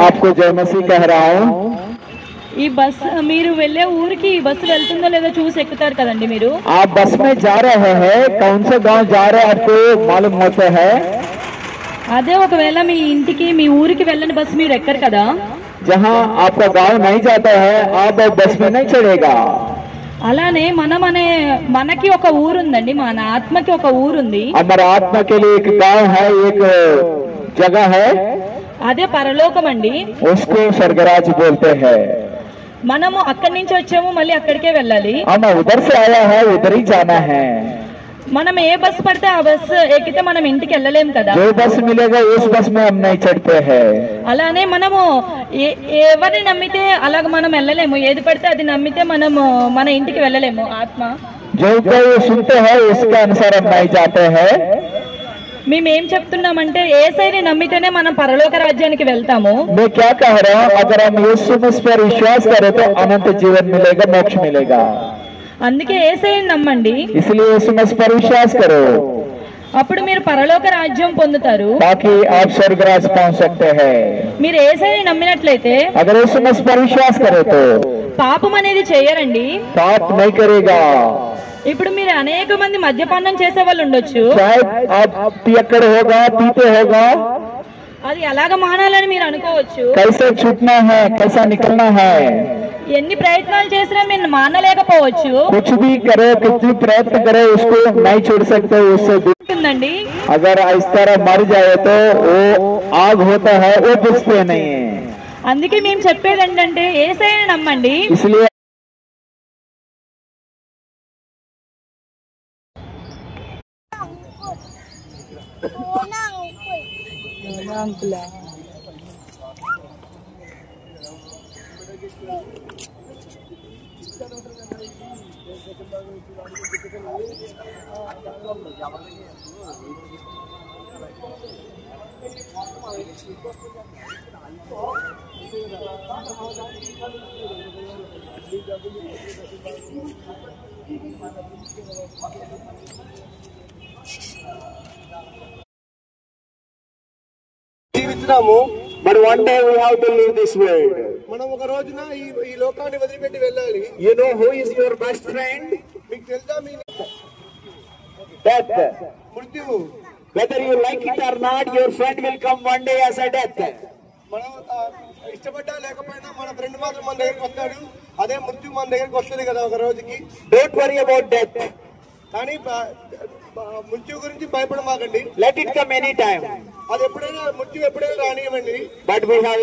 आपको जय मसीह कह रहा हूँ। ఈ బస్ మీరు వెళ్ళే ఊరికి ఈ బస్సు వెళ్తుందో లేదో చూసి ఎక్కుతారు కదండి మీరు। आप बस में जा रहे हैं, कौन से गांव जा रहे हैं आपको मालूम होता है। అదే ఒకవేళ మీ ఇంటికి మీ ఊరికి వెళ్ళని బస్సు మీరు ఎక్కరు కదా। जहाँ आपका गांव नहीं जाता है आप बस में नहीं चढ़ेगा। అలానే మనకి ఒక ఊరు ఉందండి, మన ఆత్మకి ఒక ఊరు ఉంది। हमारा आत्मा के लिए एक गांव है, एक जगह है, అదే పరలోకం అండి। उसको स्वर्गराज बोलते हैं। మనము అక్కడి నుంచి వచ్చాము, మళ్ళీ అక్కడికే వెళ్ళాలి। हम उधर से आया है, उधर ही जाना है। మనం ఏ బస్సు పడితే ఆ బస్సు ఎక్కితే మనం ఇంటికి వెళ్ళలేం కదా। जो बस मिलेगा उस बस में हम नहीं चढ़ते हैं। అలానే మనము ఎవరిని నమ్మితే అలాగ మనం వెళ్ళలేము, ఏది పడితే అది నమ్మితే మనము మన ఇంటికి వెళ్ళలేము। ఆత్మ जो कोई सुनते हैं उसके अनुसार हम नहीं जाते हैं। మేమేం చెప్తున్నామంటే యేసయ్యని నమ్మితేనే మనం పరలోక రాజ్యానికి వెళ్తాము। मैं क्या कह रहा हूँ, अगर हम यीशु मसीह पर विश्वास करें तो अनंत जीवन मिलेगा, मोक्ष मिलेगा। అందుకే యేసయ్యని నమ్మండి, इसलिए यीशु मसीह पर विश्वास करो, అప్పుడు మీరు పరలోక రాజ్యం పొందుతారు। ताकि आप स्वर्गराज पहुंच सकते हैं। మీరు యేసయ్యని నమ్మినట్లయితే अगर यीशु मसीह पर विश्वास करे तो పాపం అనేది చేయరండి। पाप नहीं करेगा। ఇప్పుడు మీరు అనేక మంది మద్యపానం చేసే వాళ్ళు ఉండొచ్చు, शायद आप पियक्कड़ होगा, पीते होगा, అది ఎలాగ మానాలని మీరు అనుకోవచ్చు। कैसे छूटना है, कैसा निकलना है। ఎన్ని ప్రయత్నాలు చేసినా మీరు మానలేకపోవచ్చు। कुछ भी करे, कितनी प्रयत्न करे, उसको नहीं छोड़ सकते, उससे ఉంటుందండి। अगर इस तरह मर जाए तो वो आग होता है, वो बुझते नहीं है। అందుకే మేము చెప్పేది ఏంటంటే యేసయ్యని నమ్మండి। इसलिए జీవిస్తున్నాము, but one day we have to leave this world. మనం ఒక రోజున ఈ లోకాన్ని వదిలిపెట్టి వెళ్ళాలి। You know who is your best friend? మీకు తెలుసా మీ Death. మృత్యువు? Whether you like it or not, your friend will come one day as a death. మనం ఇష్టపడ్డా లేకపోయినా మన ఫ్రెండ్ మాత్రం మన దగ్గరికి వస్తాడు, అదే మృత్యు మన దగ్గరికి వస్తుంది కదా ఒక రోజుకి। Don't worry about death. కానీ మృత్యు గురించి భయపడమాకండి, Let it come anytime. అది ఎప్పుడైనా మృత్యు ఎప్పుడైనా రానివ్వండి। But we have